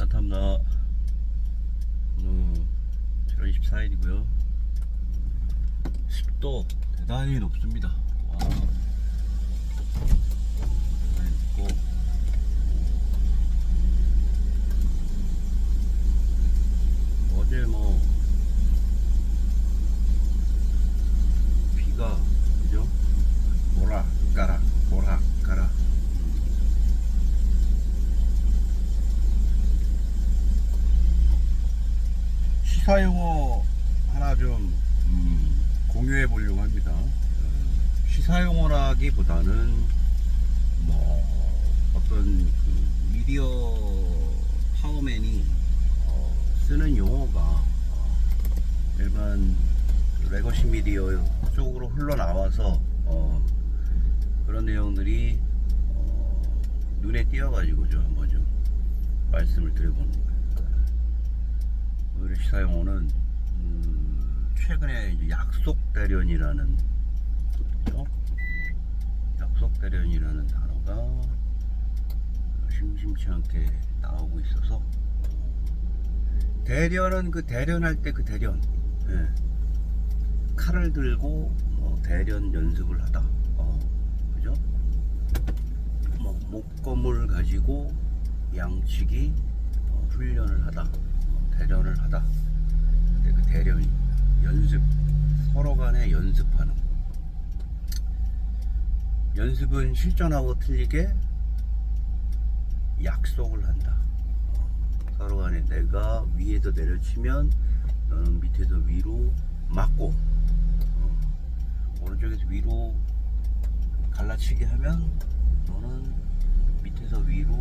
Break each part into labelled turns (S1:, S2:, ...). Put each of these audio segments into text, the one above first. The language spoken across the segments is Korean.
S1: 산타입니다. 오늘 7월 24일이고요. 습도 대단히 높습니다. 와, 대단히 높고, 어제 비가, 그죠? 오락가락. 시사용어 하나 좀 공유해 보려고 합니다. 시사용어라기보다는 어떤 그 미디어 파워맨이 쓰는 용어가 일반 레거시 미디어 쪽으로 흘러나와서 그런 내용들이 눈에 띄어가지고 한번 좀 말씀을 드려보는 거예요. 오늘 시사용어는 최근에 이제 약속대련이라는, 그죠? 약속대련이라는 단어가 심심치 않게 나오고 있어서, 대련은 그 대련할 때 그 대련, 예. 칼을 들고 대련 연습을 하다, 그죠? 목검을 가지고 양치기 훈련을 하다, 대련을 하다. 근데 그 대련이 연습, 서로 간에 연습하는, 연습은 실전하고 틀리게 약속을 한다. 서로 간에 내가 위에서 내려치면 너는 밑에서 위로 맞고, 오른쪽에서 위로 갈라치기 하면 너는 밑에서 위로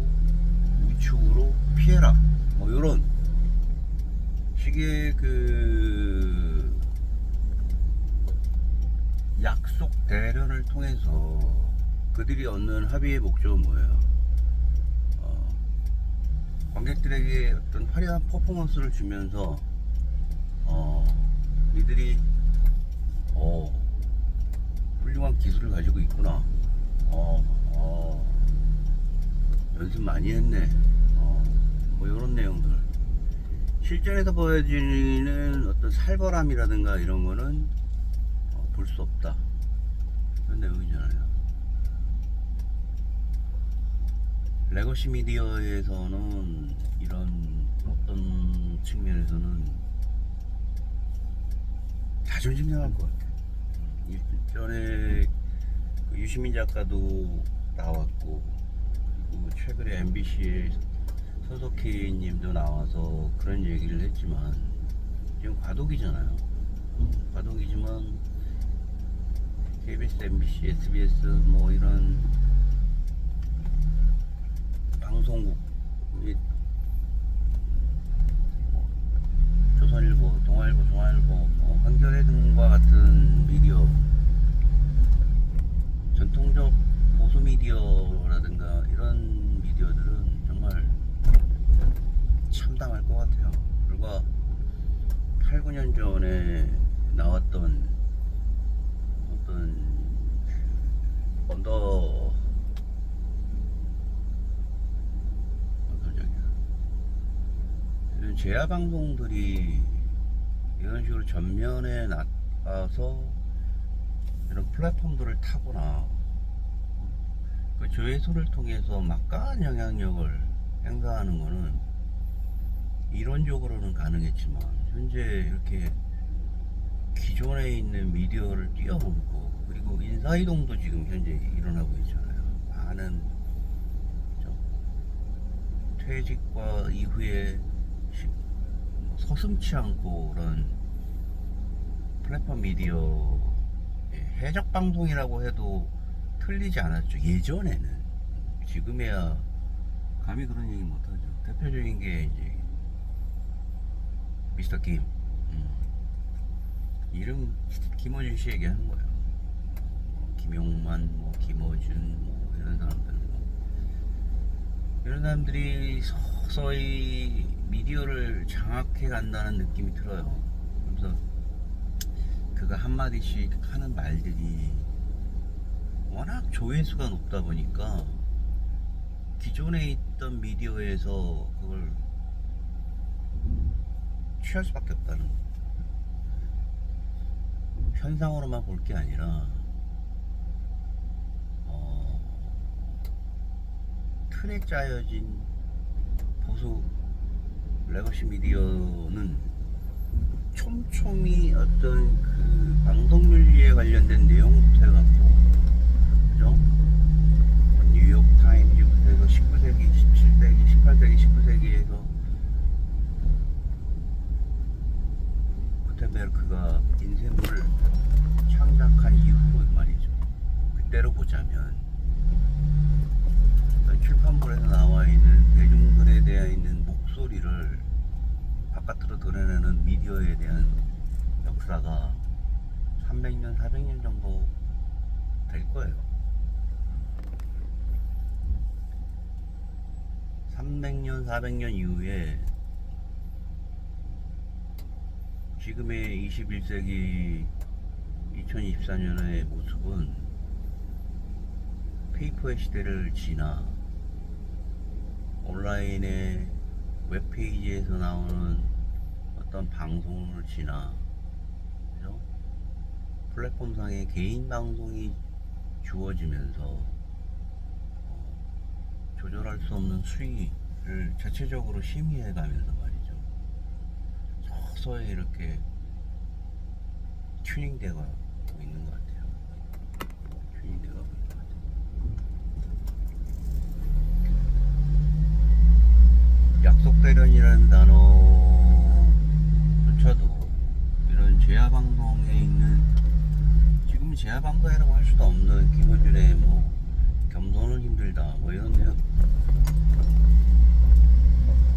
S1: 우측으로 피해라. 요런 식의 그 약속 대련을 통해서 그들이 얻는 합의의 목적은 뭐예요? 관객들에게 어떤 화려한 퍼포먼스를 주면서 이들이 훌륭한 기술을 가지고 있구나, 연습 많이 했네, 이런 내용들. 실전에서 보여지는 어떤 살벌함이라든가 이런 거는 볼 수 없다, 그런 내용이잖아요. 레거시 미디어에서는 이런 어떤 측면에서는 자존심 상할 것 같아요. 전에 그 유시민 작가도 나왔고, 그리고 최근에 MBC의 손석희 님도 나와서 그런 얘기를 했지만, 지금 과도기잖아요. 과도기지만 KBS, MBC, SBS 이런 방송국, 조선일보, 동아일보, 중앙일보, 한겨레 등과 같은 미디어, 전통적 보수 미디어라든가 이런 미디어들은 정말 참담할 것 같아요. 불과 8, 9년 전에 나왔던 어떤 이런 재야 방송들이 이런 식으로 전면에 나가서 이런 플랫폼들을 타거나 그 조회수를 통해서 막강한 영향력을 행사하는 거는 이론적으로는 가능했지만, 현재 이렇게 기존에 있는 미디어를 뛰어넘고, 그리고 인사이동도 지금 현재 일어나고 있잖아요. 많은 퇴직과 이후에 서슴치 않고 그런 플랫폼 미디어 해적 방송이라고 해도 틀리지 않았죠, 예전에는. 지금에야 감히 그런 얘기 못하죠. 대표적인 게 이제 미스터 김, 이름 김어준 씨 얘기하는 거예요. 김용만, 김어준, 이런 사람들이 서서히 미디어를 장악해 간다는 느낌이 들어요. 그래서 그가 한마디씩 하는 말들이 워낙 조회수가 높다 보니까 기존에 있던 미디어에서 그걸 취할 수밖에 없다는 현상으로만 볼 게 아니라 틀에 짜여진 보수 레거시 미디어는 촘촘히 어떤 그 방송윤리에 관련된 내용부터 해갖고, 그죠? 뉴욕 타임즈부터 해서 19세기, 17세기, 18세기, 19세기에서 구텐베르크가 인쇄물을 창작한 이후 말이죠. 그때로 보자면 출판물에서 나와 있는 대중들에 대해 있는 목소리를 바깥으로 드러내는 미디어에 대한 역사가 300년, 400년 정도 될 거예요. 300년, 400년 이후에 지금의 21세기 2024년의 모습은 페이퍼의 시대를 지나 온라인의 웹페이지에서 나오는 어떤 방송을 지나, 그죠? 플랫폼상의 개인 방송이 주어지면서 조절할 수 없는 수위를 자체적으로 심의해 가면서 말이죠, 서서히 이렇게 튜닝되어 가고 있는 것 같아요. 튜닝되어 가고 있는 것 같아요. 약속대련이라는 단어조차도 이런 제야방송에 있는, 지금 제야방송이라고 할 수도 없는 김어준의 뭐 겸손은 힘들다 뭐 이런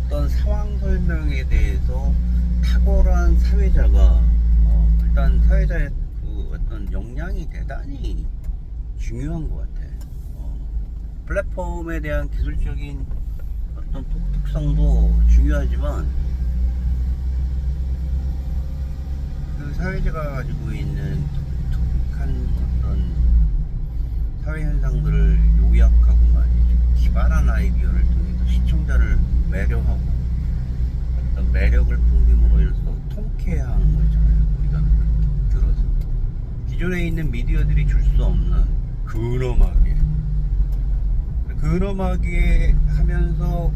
S1: 어떤 상황 설명에 대해서 탁월한 사회자가 일단 사회자의 그 어떤 역량이 대단히 중요한 것 같아. 플랫폼에 대한 기술적인 어떤 독특성도 중요하지만 그 사회자가 가지고 있는 독특한 어떤 사회 현상들을 요약하고 말이죠, 기발한 아이디어를 통해서 시청자를 매료하고 어떤 매력을 풍김으로 인해서 통쾌해하는 거잖아요. 우리가 들어서 기존에 있는 미디어들이 줄 수 없는 근엄하게 하면서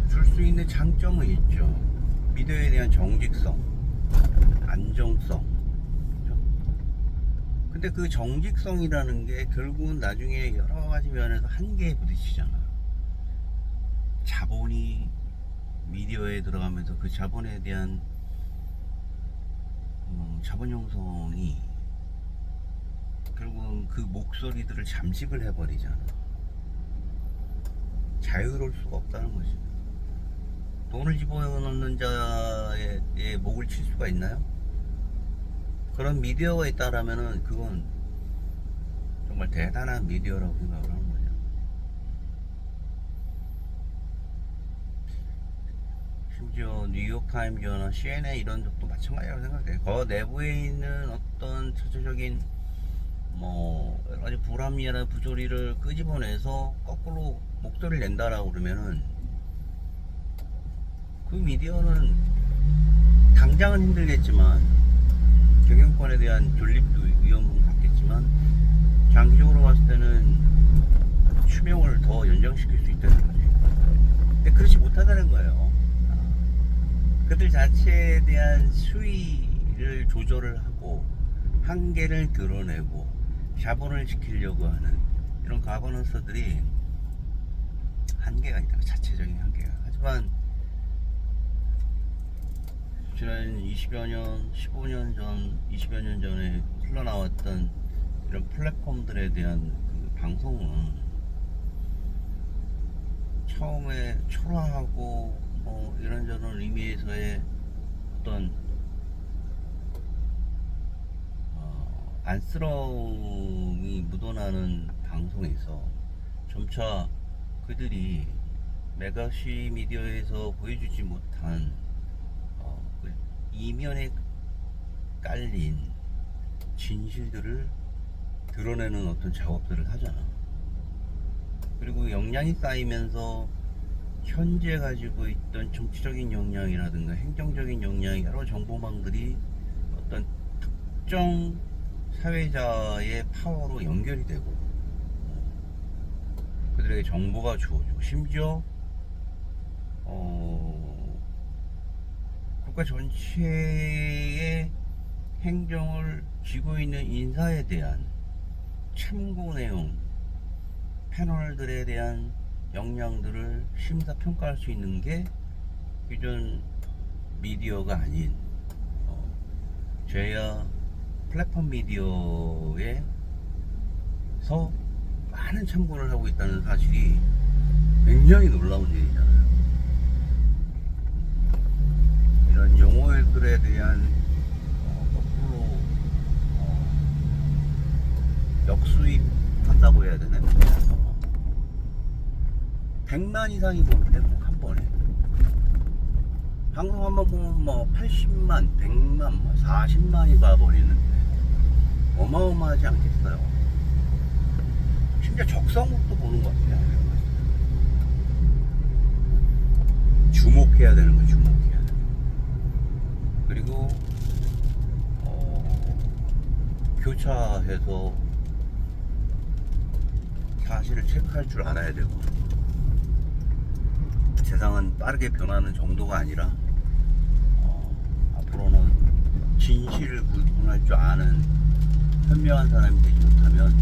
S1: 줄 수 있는 장점은 있죠. 미디어에 대한 정직성, 안정성. 그렇죠? 근데 그 정직성이라는 게 결국은 나중에 여러 가지 면에서 한계에 부딪히잖아. 자본이 미디어에 들어가면서 그 자본에 대한 자본 형성이 결국은 그 목소리들을 잠식을 해버리잖아. 자유로울 수가 없다는 거지. 돈을 집어넣는 자의 목을 칠 수가 있나요? 그런 미디어가 있다라면은 그건 정말 대단한 미디어라고 생각을 하는 거죠. 심지어 뉴욕타임즈나 CNN 이런 적도 마찬가지라고 생각해요. 그 내부에 있는 어떤 전체적인 뭐 여러 가지 불합리나 부조리를 끄집어내서 거꾸로 목소리를 낸다라고 그러면은 그 미디어는 당장은 힘들겠지만, 경영권에 대한 존립도 위험은 갖겠지만, 장기적으로 봤을 때는 수명을 더 연장시킬 수 있다는 거지. 근데 그렇지 못하다는 거예요. 그들 자체에 대한 수위를 조절을 하고 한계를 드러내고 자본을 지키려고 하는 이런 가버넌스들이 한계가 있다. 자체적인 한계가. 하지만 지난 20여 년, 15년 전, 20여 년 전에 흘러나왔던 이런 플랫폼들에 대한 그 방송은 처음에 초라하고 뭐 이런저런 의미에서의 어떤 안쓰러움이 묻어나는 방송에서 점차 그들이 메가시 미디어에서 보여주지 못한 그 이면에 깔린 진실들을 드러내는 어떤 작업들을 하잖아. 그리고 역량이 쌓이면서 현재 가지고 있던 정치적인 역량이라든가 행정적인 역량이 여러 정보망들이 어떤 특정 사회자의 파워로 연결이 되고 그들에게 정보가 주어지고 심지어 국가 전체의 행정을 쥐고 있는 인사에 대한 참고 내용, 패널들에 대한 역량들을 심사 평가할 수 있는 게 기존 미디어가 아닌 죄야 플랫폼 미디어에서 많은 참고를 하고 있다는 사실이 굉장히 놀라운 일이잖아요. 이런 용어들에 대한 거꾸로 역수입한다고 해야 되나? 100만 이상이 보는데 한 번에 방송 한번 보면 뭐 80만, 100만, 40만이 봐버리는데 어마어마하지 않겠어요? 심지어 적성국도 보는 것 같아요. 주목해야 되는 거, 주목해야 되는 거. 그리고 교차해서 사실을 체크할 줄 알아야 되고, 세상은 빠르게 변하는 정도가 아니라 앞으로는 진실을 구분할 줄 아는 현명한 사람이 되지 못하면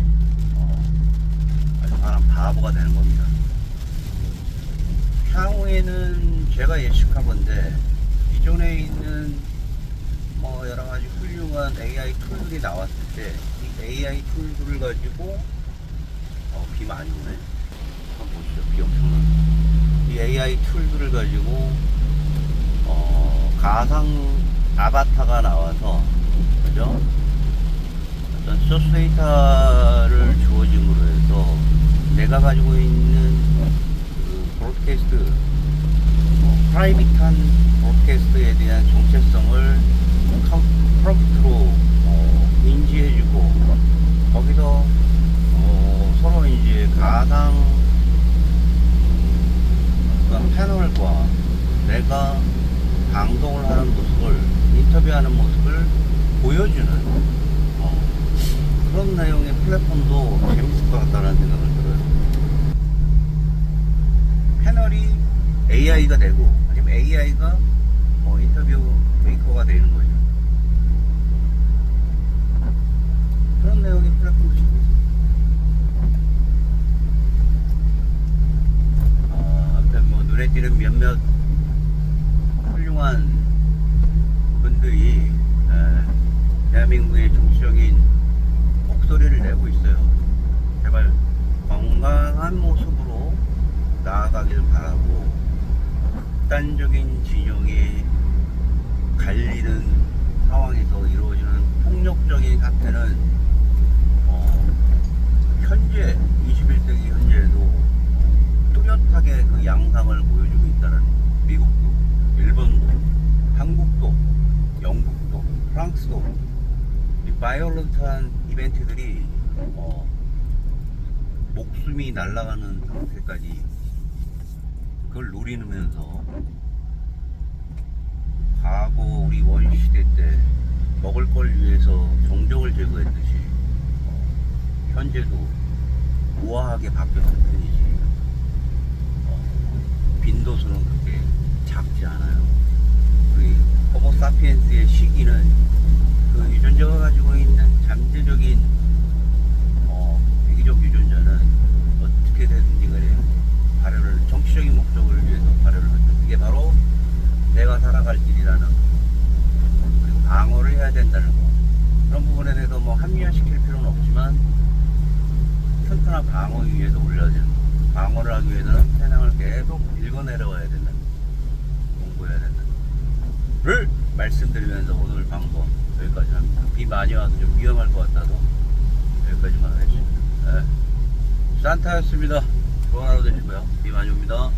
S1: 아주 사람 바보가 되는 겁니다. 향후에는 제가 예측하건데 기존에 있는 뭐 여러 가지 훌륭한 AI 툴들이 나왔을 때 이 AI 툴들을 가지고 비 많이 오네. 한번 보시죠. 비 엄청나. 이 AI 툴들을 가지고 가상 아바타가 나와서 그죠? 어떤 소스 데이터를 주어짐으로 해서 내가 가지고 있는 그 브로드캐스트 프라이빗한 브로드캐스트에 대한 정체성을 프롬프트로 인지해주고 거기서 서로 이제 가상 패널과 내가 방송을 하는 모습을 인터뷰하는 모습을 보여주는 그런 내용의 플랫폼도 재밌을 것 같다는 생각을 들어요. 패널이 AI가 되고 아니면 AI가 인터뷰 메이커가 되는 거죠. 그런 내용의 플랫폼도 재밌어요. 눈에 띄는 몇몇 훌륭한 분들이 대한민국의 정치적인 목소리를 내고 있어요. 제발 건강한 모습으로 나아가길 바라고 극단적인 진영에 갈리는 상황에서 이루어지는 폭력적인 사태는 현재 21세기 현재에도 뚜렷하게 그 양상을 보여주고 있다는 미국도, 일본도, 한국도, 영국도, 프랑스도 이 바이올런트한 이벤트들이 목숨이 날아가는 상태까지 그걸 노리면서 과거 우리 원시대 때 먹을 걸 위해서 종족을 제거했듯이 현재도 우아하게 바뀌었을 뿐이지 빈도수는 그렇게 작지 않아요. 우리 호모사피엔스의 시기는 그 유전자가 가지고 있는 잠재적인 위기적 유전자는 어떻게 되든지 간에 발현을 정치적인 목적을 위해서 발현을 하죠. 이게 바로 내가 살아갈 길이라는 거, 그리고 방어를 해야 된다는 거. 그런 부분에 대해서 뭐 합리화시킬 필요는 없지만 튼튼한 방어 위에서 올려야 되는 거. 방어를 하기 위해서는 세상을 계속 읽어내려가야 된다. 공부해야 된다. 를 말씀드리면서 오늘 방송 여기까지 합니다. 비 많이 와서 좀 위험할 것 같아서 여기까지만 하겠습니다. 네. 산타였습니다. 좋은 하루 되시고요. 비 많이 옵니다.